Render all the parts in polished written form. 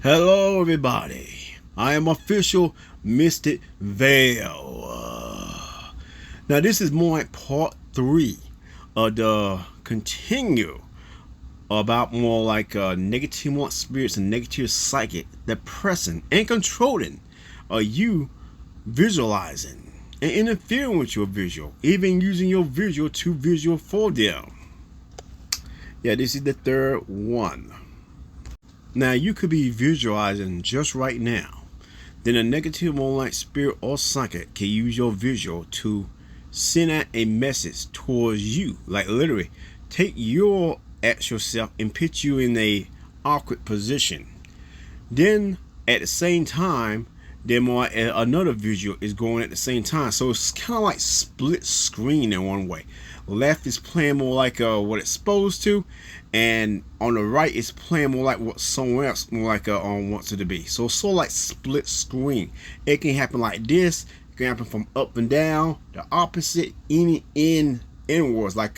Hello, everybody. I am official Mystic Vale. Now, this is more like part 3 of the continue about more like negative more spirits and negative psychic that pressing and controlling you visualizing and interfering with your visual, even using your visual to visual for them. Yeah, this is the third one. Now, you could be visualizing just right now. Then a negative moonlight spirit or psychic can use your visual to send out a message towards you. Like literally, take your actual self and put you in a awkward position. Then at the same time, then more another visual is going at the same time. So it's kind of like split screen in one way. Left is playing more like what it's supposed to, and on the right is playing more like what someone else more like wants it to be. So it's sort of like split screen. It can happen like this. It can happen from up and down, the opposite, inwards. Like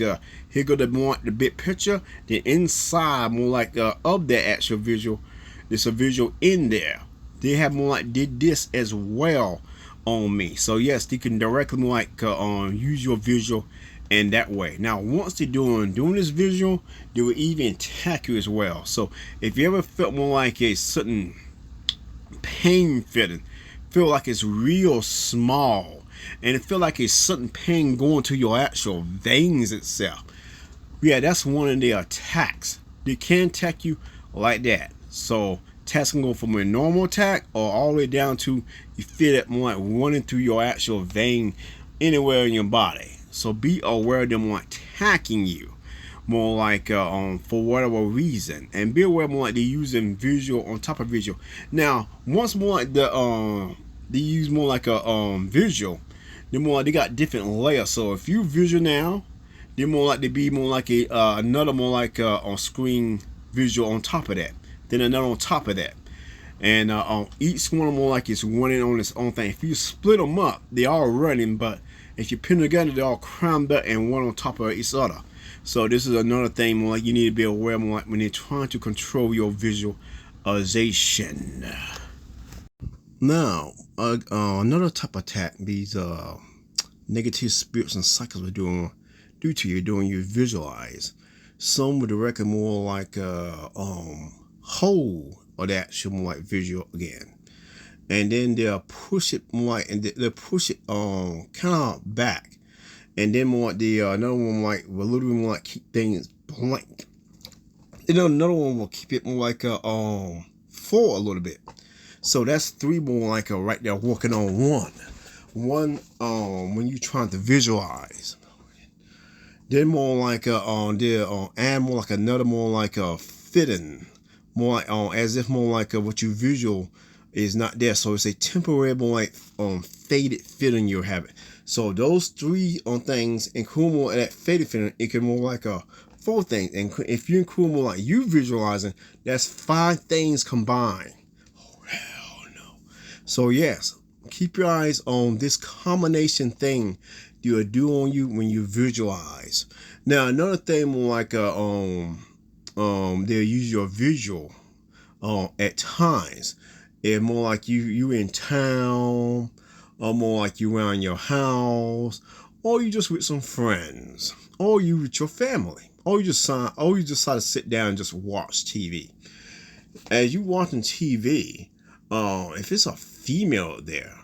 here go the big picture. Then inside more like of that actual visual, there's a visual in there. They have more like did this as well on me. So yes, they can directly more like use your visual in that way. Now, once they're doing this visual, they will even attack you as well. So if you ever felt more like a certain pain feeling, feel like it's real small, and it feel like a certain pain going to your actual veins itself, yeah, that's one of their attacks. They can attack you like that. So attacks can go from a normal attack or all the way down to you feel it more like running through your actual vein anywhere in your body. So be aware of them like attacking you more like for whatever reason, and be aware more like they're using visual on top of visual. Now, once more like they use more like a visual, they're more like they got different layers. So if you visual now, they're more like they be more like a another more like on screen visual on top of that, then another on top of that, and on each one more like it's running on its own thing. If you split them up, they all running, but if you put them together, they're all crammed up and one on top of each other. So this is another thing more like you need to be aware more like when they're trying to control your visualization. Now, another type of attack these negative spirits and cycles are doing due to you doing you visualize. Some would reckon more like whole or the actual more like visual again. And then they'll push it more like, and they'll push it kind of back, and then more like the another one like a little bit more like keep things blank. You know, another one will keep it more like full a little bit. So that's three more like right there working on one when you're trying to visualize. Then more like they'll add more like another more like a fitting, more like as if more like what you visual is not there. So it's a temporary more like faded feeling you're having. So those three things include more of that faded feeling. It can more like four things, and if you include more like you visualizing, that's 5 things combined. Oh hell no. So yes, keep your eyes on this combination thing you'll do on you when you visualize. Now another thing more like they'll use your visual at times. It's more like you in town, or more like you around your house, or you just with some friends, or you with your family, or you just decide to sit down and just watch TV. As you watching TV, if it's a female there,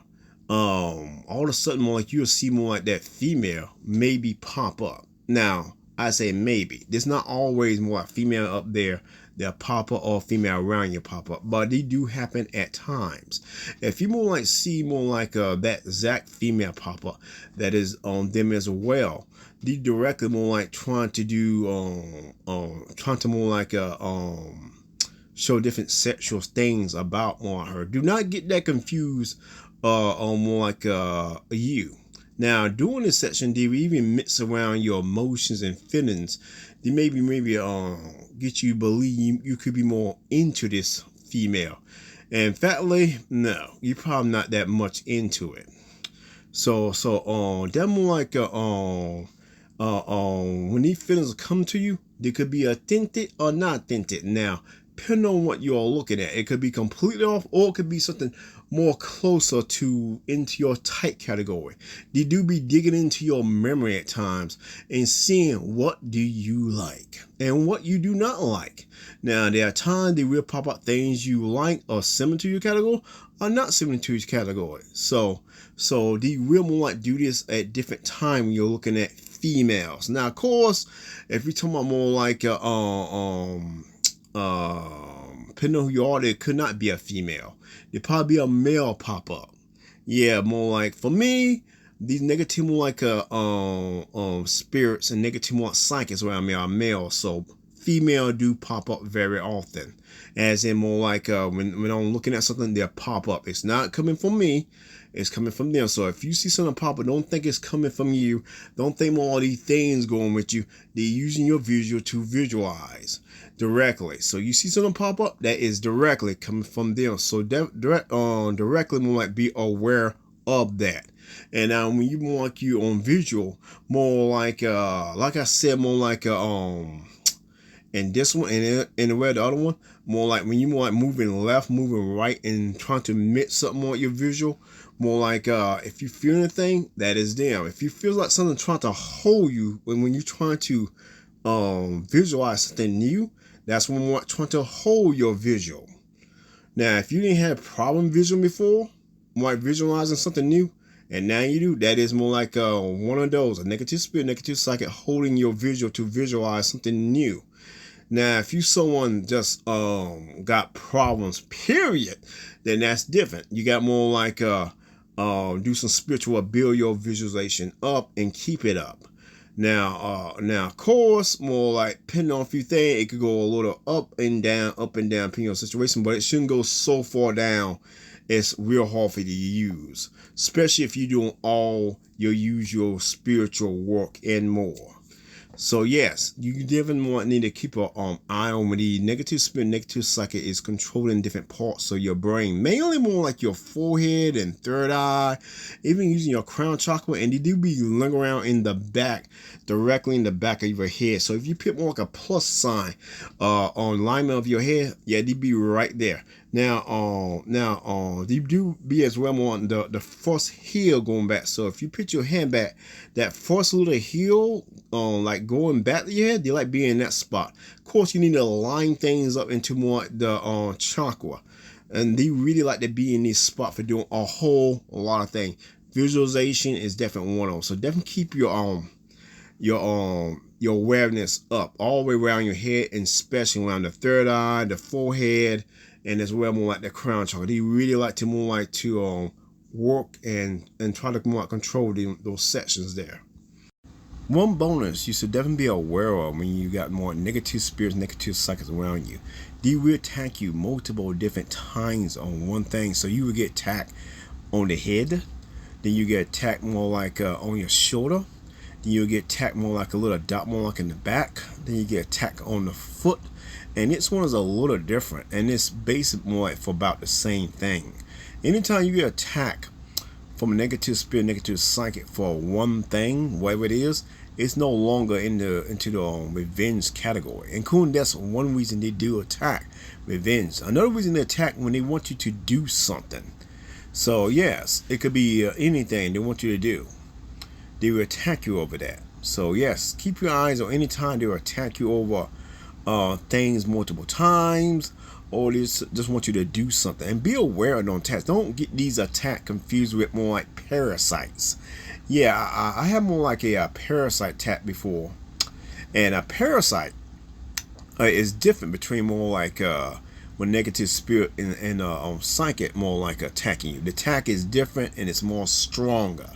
all of a sudden more like you'll see more like that female maybe pop up. Now I say maybe. There's not always more like female up there. They'll pop up or female around you pop up, but they do happen at times. If you more like see more like that exact female pop up, that is on them as well. They directly more like trying to do trying to more like show different sexual things about more her. Do not get that confused on more like you. Now, during this section, they will even mix around your emotions and feelings. They maybe get you believe you could be more into this female. And fatly, no, you're probably not that much into it. So they're more like when these feelings come to you, they could be authentic or not authentic. Now, depending on what you are looking at. It could be completely off, or it could be something more closer to into your type category. They do be digging into your memory at times and seeing what do you like and what you do not like. Now, there are times they will pop up things you like or similar to your category or not similar to your category. So they will more like do this at different time when you're looking at females. Now, of course, if you're talking about more like depending on who you are, there could not be a female. There probably be a male pop up. Yeah, more like for me, these negative more like spirits and negative more psychics around me are male. So female do pop up very often. As in more like when I'm looking at something, they'll pop up. It's not coming from me. It's coming from them. So if you see something pop up, don't think it's coming from you. Don't think more all these things going with you. They're using your visual to visualize directly. So you see something pop up, that is directly coming from them. So directly more like be aware of that. And now when you more like you on visual, more like I said, more like and this one and the way the other one, more like when you more like moving left, moving right, and trying to mix something on your visual. More like if you feel anything, that is them. If you feel like something trying to hold you when you're trying to visualize something new, that's when we're trying to hold your visual. Now, if you didn't have problem visual before, like visualizing something new, and now you do, that is more like one of those, a negative spirit, negative psychic holding your visual to visualize something new. Now, if you someone just got problems, period, then that's different. You got more like do some spiritual, build your visualization up and keep it up. Now, of course, more like depending on a few things, it could go a little up and down, depending on your situation, but it shouldn't go so far down. It's real hard for you to use, especially if you're doing all your usual spiritual work and more. So yes, you definitely need to keep an eye on when the negative spirit, negative psychic is controlling different parts of your brain, mainly more like your forehead and third eye, even using your crown chakra, and they do be lingering around in the back, directly in the back of your head. So if you put more like a plus sign on alignment of your head, yeah, they be right there. Now, they do be as well more on the first heel going back. So if you put your hand back, that first little heel, like going back to your head, they like being in that spot. Of course, you need to line things up into more the chakra, and they really like to be in this spot for doing a whole lot of things. Visualization is definitely one of them. So definitely keep your awareness up all the way around your head, and especially around the third eye, the forehead, and as well more like the crown chakra. They really like to more like to work and try to more control those sections there. One bonus you should definitely be aware of when you got more negative spirits, negative psychics around you. They will attack you multiple different times on one thing. So you will get attacked on the head, then you get attacked more like on your shoulder, then you'll get attacked more like a little dot more like in the back, then you get attacked on the foot, and this one is a little different, and it's based more like for about the same thing. Anytime you get attacked from a negative spirit, negative psychic for one thing, whatever it is, it's no longer into the revenge category. Including that's one reason they do attack, revenge. Another reason they attack when they want you to do something. So yes, it could be anything they want you to do. They will attack you over that. So yes, keep your eyes on any time they will attack you over things multiple times, or they just want you to do something. And be aware of those attacks. Don't get these attacks confused with more like parasites. Yeah, I had more like a parasite attack before, and a parasite is different between more like when negative spirit and psychic more like attacking you. The attack is different and it's more stronger,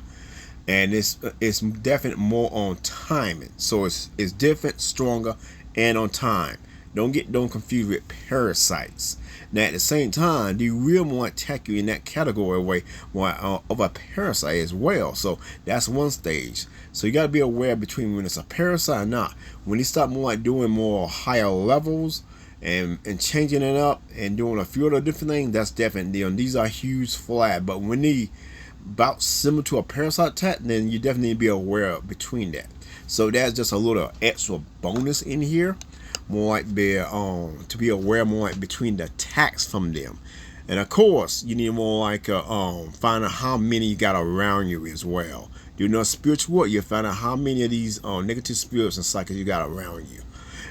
and it's definitely more on timing. So it's different, stronger, and on time. Don't confused with parasites. Now at the same time, they will more attack you in that category way of a parasite as well. So that's one stage. So you got to be aware between when it's a parasite or not. When they start more like doing more higher levels and changing it up and doing a few other different things, that's definitely them. These are huge flag. But when they about similar to a parasite attack, then you definitely need to be aware of between that. So that's just a little extra bonus in here. more like be to be aware more like between the attacks from them. And of course, you need more like find out how many you got around you as well. Do no spiritual work, you find out how many of these negative spirits and cycles you got around you,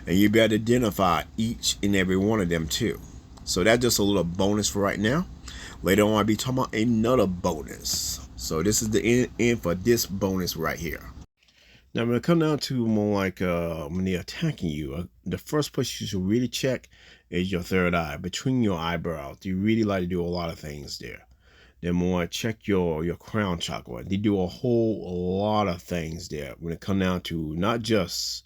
and you be able to identify each and every one of them too. So that's just a little bonus for right now. Later on, I'll be talking about another bonus. So this is the end for this bonus right here. Now, when it comes down to more like when they're attacking you, the first place you should really check is your third eye, between your eyebrows. You really like to do a lot of things there. Then more check your crown chakra. They do a whole lot of things there when it comes down to not just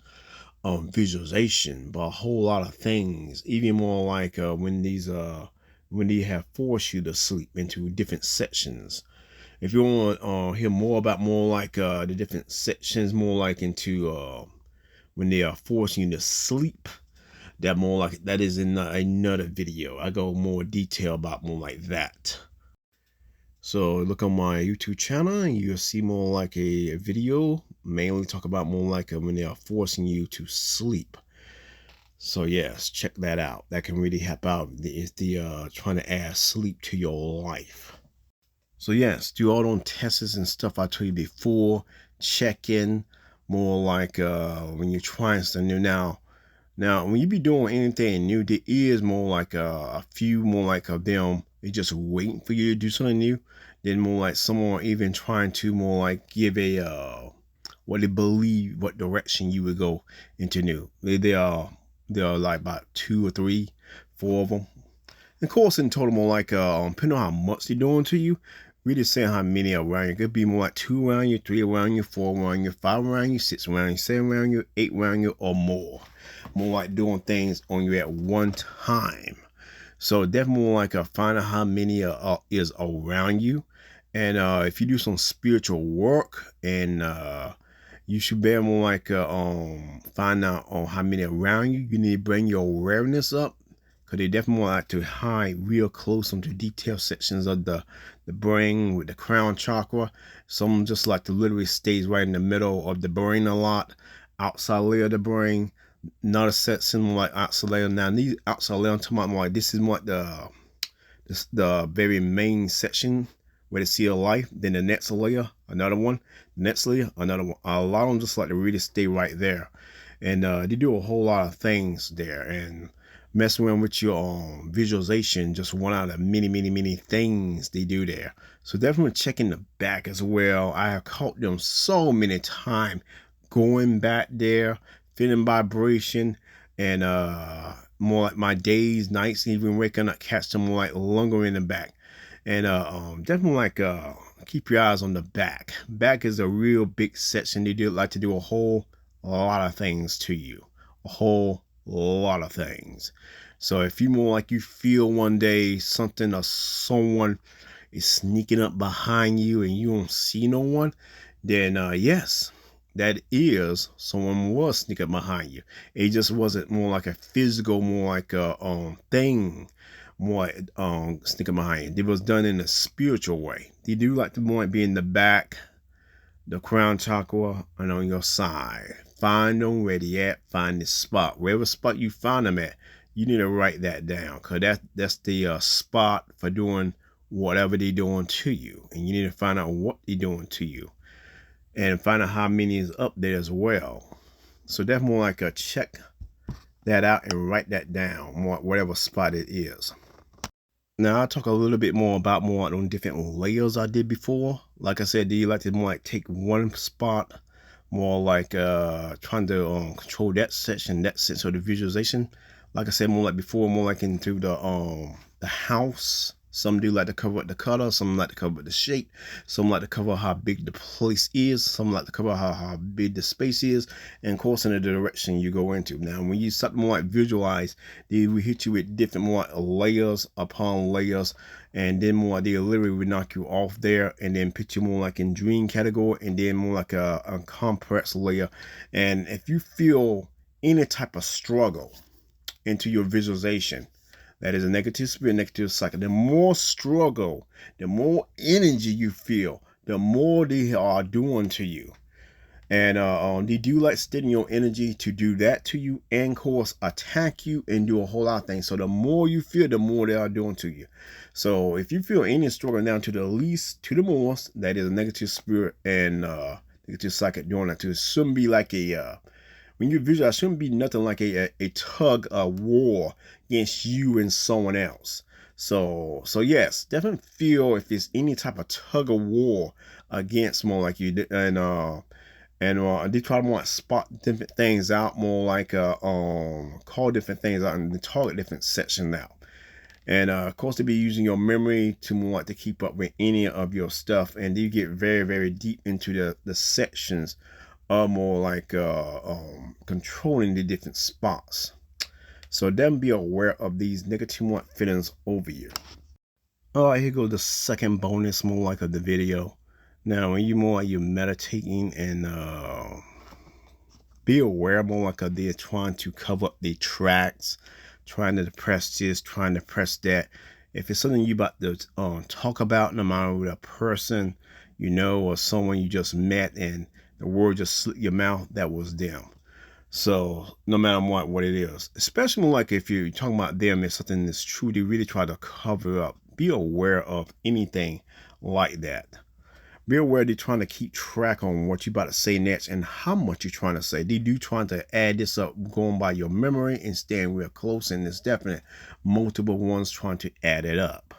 visualization, but a whole lot of things. Even more like when they have forced you to sleep into different sections. If you want to hear more about more like the different sections, more like into when they are forcing you to sleep, that more like that is in another video. I go more detail about more like that. So look on my YouTube channel and you'll see more like a video, mainly talk about more like when they are forcing you to sleep. So yes, check that out. That can really help out if the trying to add sleep to your life. So yes, do all those tests and stuff I told you before. Check in more like when you're trying something new. Now, when you be doing anything new, there is more like a few more like of them. They just waiting for you to do something new. Then more like someone even trying to more like give a what they believe what direction you would go into new. They are like about 2 or 3, 4 of them. Of course, in total, more like depending on how much they're doing to you, really saying how many are around you. It could be more like 2 around you, 3 around you, 4 around you, 5 around you, 6 around you, 7 around you, 8 around you, or more. More like doing things on you at one time. So definitely more like find out how many is around you. And if you do some spiritual work, and you should be more like find out on how many around you. You need to bring your awareness up, because they definitely like to hide real close into detailed sections of the brain with the crown chakra. Some just like to literally stays right in the middle of the brain a lot, outside layer of the brain. Not a section more like outside layer. Now these outside layer, I'm talking about more like this is more like the very main section where they see a life. Then the next layer, another one. Next layer, another one. A lot of them just like to really stay right there, and they do a whole lot of things there. And messing around with your visualization, just one out of many things they do there. So definitely checking the back as well. I have caught them so many times going back there, feeling vibration, and more like my days, nights, even waking up, catch them more like longer in the back. And definitely like keep your eyes on the back. Back is a real big section. They do like to do a whole lot of things to you, a whole lot of things. So if you more like you feel one day something or someone is sneaking up behind you and you don't see no one, then yes, that is someone was sneaking behind you. It just wasn't more like a physical, more like a thing, more sneaking behind you. It was done in a spiritual way. They do like to more like be in the back, the crown chakra, and on your side. Find them where they at. Find the spot. Wherever spot you find them at, you need to write that down, because that's the spot for doing whatever they're doing to you. And you need to find out what they're doing to you, and find out how many is up there as well. So that's more like a check that out and write that down, whatever spot it is. Now I'll talk a little bit more about more on different layers I did before. Like I said, do you like to more like take one spot, more like trying to control that section of the visualization. Like I said, more like before, more like into the house. Some do like to cover up the color, some like to cover up the shape, some like to cover how big the place is, some like to cover how big the space is, and of course in the direction you go into. Now when you start more like visualize, they will hit you with different more like layers upon layers, and then more they literally will knock you off there, and then put you more like in dream category, and then more like a complex layer. And if you feel any type of struggle into your visualization, that is a negative spirit, negative cycle. The more struggle, the more energy you feel, the more they are doing to you. And they do like stealing your energy to do that to you, and of course attack you and do a whole lot of things. So the more you feel, the more they are doing to you. So if you feel any struggle down to the least to the most, that is a negative spirit and negative psychic doing that to, it shouldn't be like a when you visualize, it shouldn't be nothing like a tug of war against you and someone else. So yes, definitely feel if it's any type of tug of war against more like you, and they try to more spot different things out, more like call different things out and target different sections out. And of course, to be using your memory to more like to keep up with any of your stuff, and you get very, very deep into the sections of more like controlling the different spots. So then be aware of these negative feelings over you. All right, here goes the second bonus, more like of the video. Now, when you're meditating and be aware more like they're trying to cover up the tracks, trying to depress this, trying to press that. If it's something you about to talk about, no matter with a person you know or someone you just met and the word just slipped your mouth, that was them. So no matter what it is, especially like if you're talking about them, it's something that's true, they really try to cover up. Be aware of anything like that. Be aware they're trying to keep track on what you're about to say next and how much you're trying to say. They do trying to add this up, going by your memory and staying real close. And there's definitely multiple ones trying to add it up.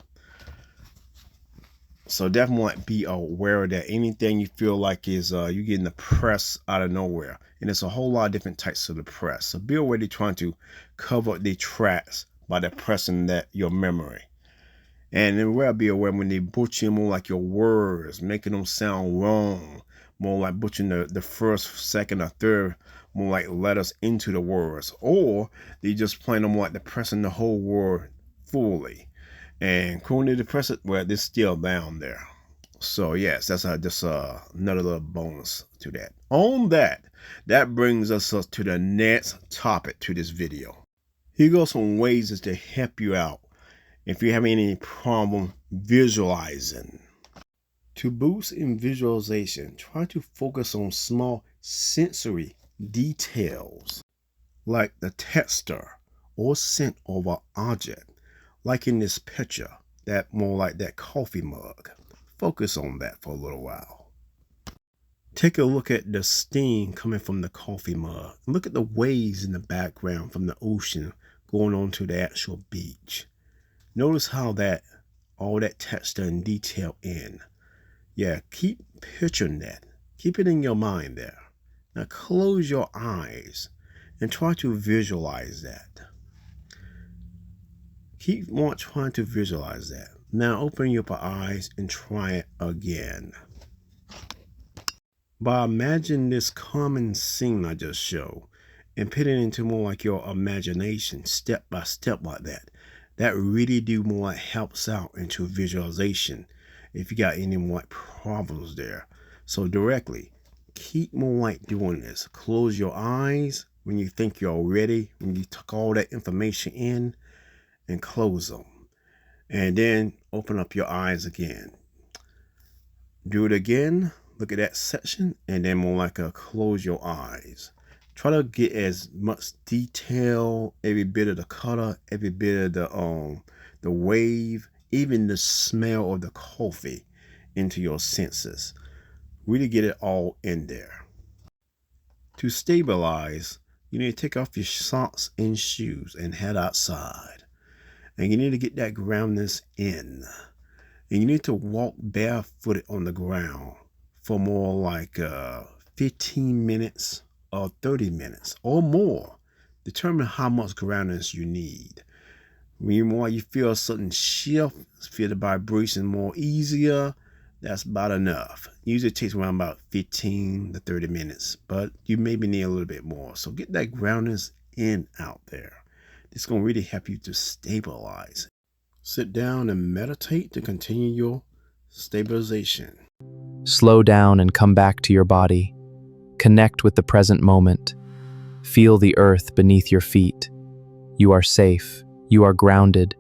So definitely be aware of that. Anything you feel like is you're getting the press out of nowhere. And there's a whole lot of different types of the press. So be aware they're trying to cover up the tracks by depressing that your memory. And then we'll be aware when they butcher more like your words, making them sound wrong, more like butchering the first, second, or third, more like letters into the words, or they just plain them like depressing the whole word fully. And when they depress it, well, they're still down there. So yes, that's just another little bonus to that. On that brings us to the next topic to this video. Here goes some ways to help you out if you have any problem visualizing. To boost in visualization, try to focus on small sensory details like the texture or scent of an object, like in this picture, that more like that coffee mug. Focus on that for a little while. Take a look at the steam coming from the coffee mug. Look at the waves in the background from the ocean going on to the actual beach. Notice how all that texture and detail in. Yeah, keep picturing that. Keep it in your mind there. Now close your eyes and try to visualize that. Keep on trying to visualize that. Now open your eyes and try it again. By imagining this common scene I just showed and put it into more like your imagination, step by step like that. That really do more helps out into visualization if you got any more problems there. So directly, keep more like doing this. Close your eyes when you think you're ready, when you took all that information in, and close them. And then open up your eyes again. Do it again. Look at that section, and then more like close your eyes. Try to get as much detail, every bit of the color, every bit of the wave, even the smell of the coffee into your senses. Really get it all in there. To stabilize, you need to take off your socks and shoes and head outside. And you need to get that groundness in. And you need to walk barefooted on the ground for more like 15 minutes or 30 minutes or more. Determine how much groundness you need. When you feel a certain shift, feel the vibration more easier, that's about enough. Usually it takes around about 15 to 30 minutes, but you maybe need a little bit more. So get that groundness in out there. It's going to really help you to stabilize. Sit down and meditate to continue your stabilization. Slow down and come back to your body. Connect with the present moment. Feel the earth beneath your feet. You are safe. You are grounded.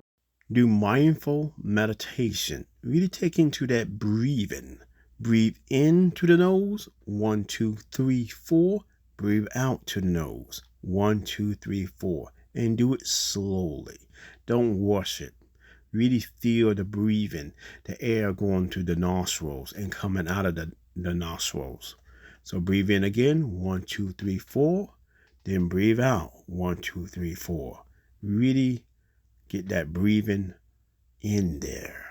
Do mindful meditation. Really take into that breathing. Breathe in to the nose, 1, 2, 3, 4. Breathe out to the nose, 1, 2, 3, 4. And do it slowly. Don't rush it. Really feel the breathing, the air going through the nostrils and coming out of the nostrils. So breathe in again, 1, 2, 3, 4. Then breathe out, 1, 2, 3, 4. Really get that breathing in there.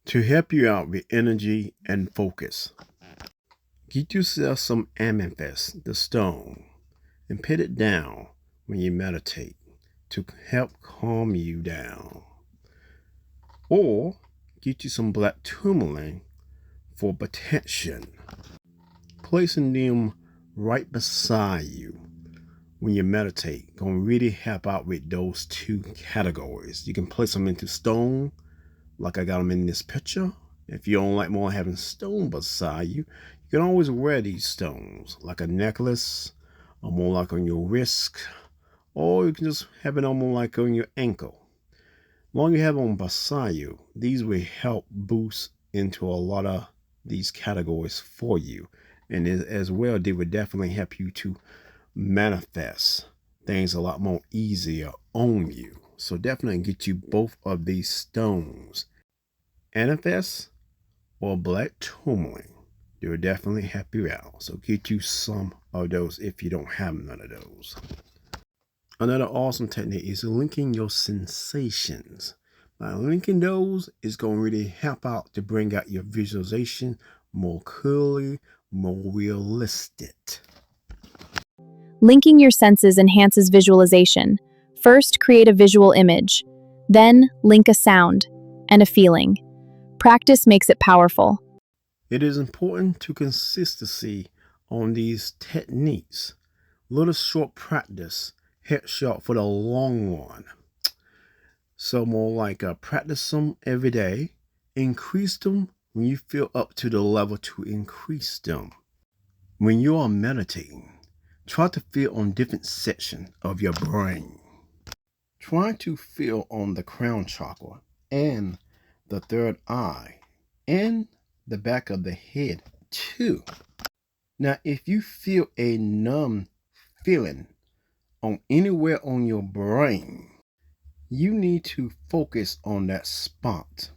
To help you out with energy and focus, get yourself some amethyst, the stone, and put it down when you meditate to help calm you down. Or get you some black tourmaline for protection. Placing them right beside you when you meditate gonna really help out with those two categories. You can place them into stone, like I got them in this picture. If you don't like more having stone beside you, you can always wear these stones like a necklace, or more like on your wrist, or you can just have it on more like on your ankle. Long you have them beside you, these will help boost into a lot of these categories for you. And as well, they would definitely help you to manifest things a lot more easier on you. So definitely get you both of these stones, amethyst or black tourmaline. They will definitely help you out. So get you some of those if you don't have none of those. Another awesome technique is linking your sensations. By linking those, it's going to really help out to bring out your visualization more clearly, more realistic. Linking your senses enhances visualization. First, create a visual image. Then, link a sound and a feeling. Practice makes it powerful. It is important to consistency on these techniques. Little short practice, headshot for the long run. So more like practice them every day. Increase them when you feel up to the level to increase them. When you are meditating, try to feel on different sections of your brain. Try to feel on the crown chakra and the third eye and the back of the head too. Now, if you feel a numb feeling on anywhere on your brain, you need to focus on that spot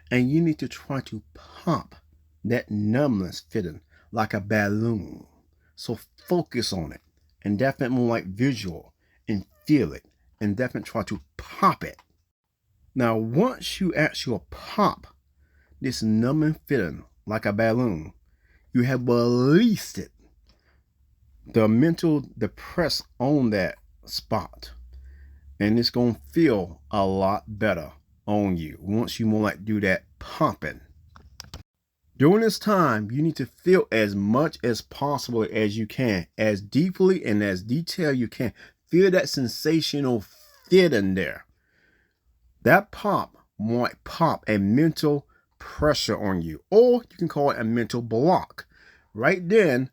and you need to try to pop that numbness feeling like a balloon. So focus on it and definitely more like visual and feel it and definitely try to pop it. Now, once you actually pop this numbing feeling like a balloon, you have released it. The mental depress on that spot. And it's going to feel a lot better on you once you more like do that pumping. During this time, you need to feel as much as possible as you can, as deeply and as detailed you can. Feel that sensational feeling there. That pop might pop a mental pressure on you, or you can call it a mental block. Right then,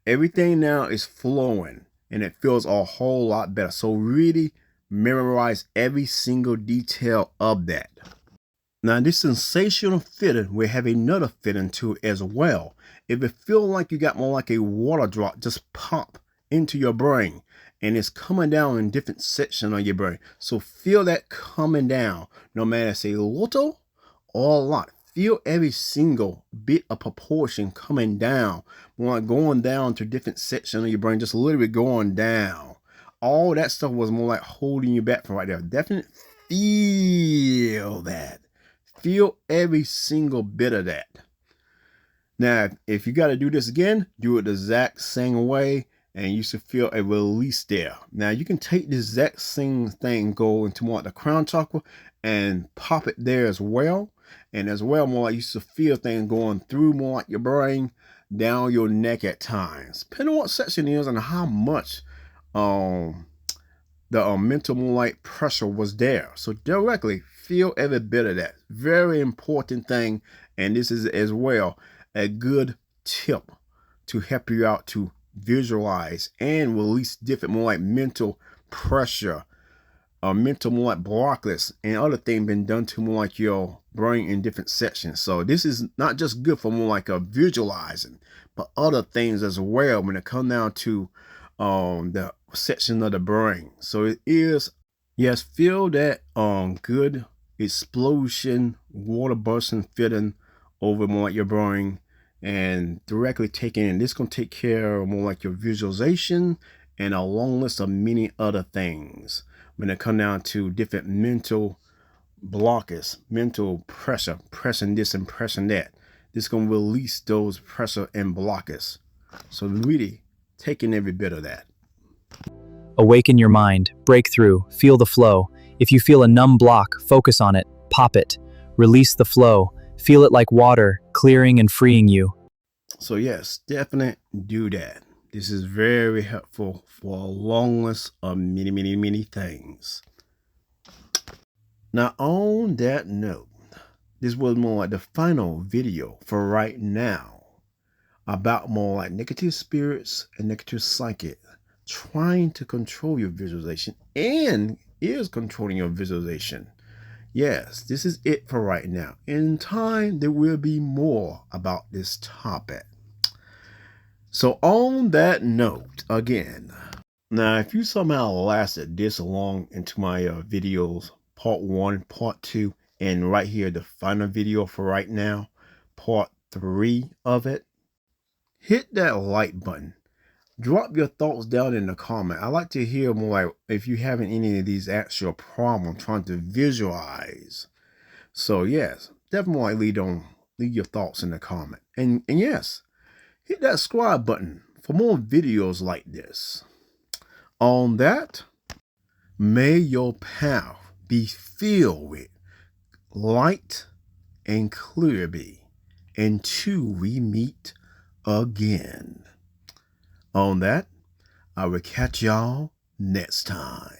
everything now is flowing and it feels a whole lot better. So really memorize every single detail of that. Now, this sensational feeling will have another feeling to it as well. If it feels like you got more like a water drop just pop into your brain and it's coming down in different sections of your brain. So feel that coming down, no matter if it's a little or a lot. Feel every single bit of proportion coming down, more like going down to different sections of your brain, just literally going down. All that stuff was more like holding you back from right there. Definitely feel that. Feel every single bit of that. Now, if you got to do this again, do it the exact same way, and you should feel a release there. Now, you can take this exact same thing, go into more like the crown chakra, and pop it there as well. And as well, more like you should feel things going through more like your brain, down your neck at times. Depending on what section it is and how much the mental more like pressure was there. So directly feel every bit of that. Very important thing. And this is as well a good tip to help you out to visualize and release different more like mental pressure, mental more like blockers and other things been done to more like your brain in different sections. So this is not just good for more like a visualizing, but other things as well when it comes down to the section of the brain. So it is, yes, feel that good explosion, water bursting, filling over more like your brain and directly taking in. This gonna take care of more like your visualization and a long list of many other things when it come down to different mental blockers, mental pressure, pressing this and pressing that. This gonna release those pressure and blockers. So really taking every bit of that. Awaken your mind, break through, feel the flow. If you feel a numb block, focus on it, pop it, release the flow, feel it like water, clearing and freeing you. So yes, definitely do that. This is very helpful for a long list of many things. Now on that note, this was more like the final video for right now about more like negative spirits and negative psychic trying to control your visualization and is controlling your visualization. Yes, this is it for right now. In time, there will be more about this topic. So on that note, again, now if you somehow lasted this long into my videos, part 1, part 2, and right here, the final video for right now, part 3 of it, hit that like button. Drop your thoughts down in the comment. I like to hear more like if you having any of these actual problems trying to visualize. So yes, definitely leave your thoughts in the comment. And yes, hit that subscribe button for more videos like this. On that, may your path be filled with light and clear be until we meet again. On that, I will catch y'all next time.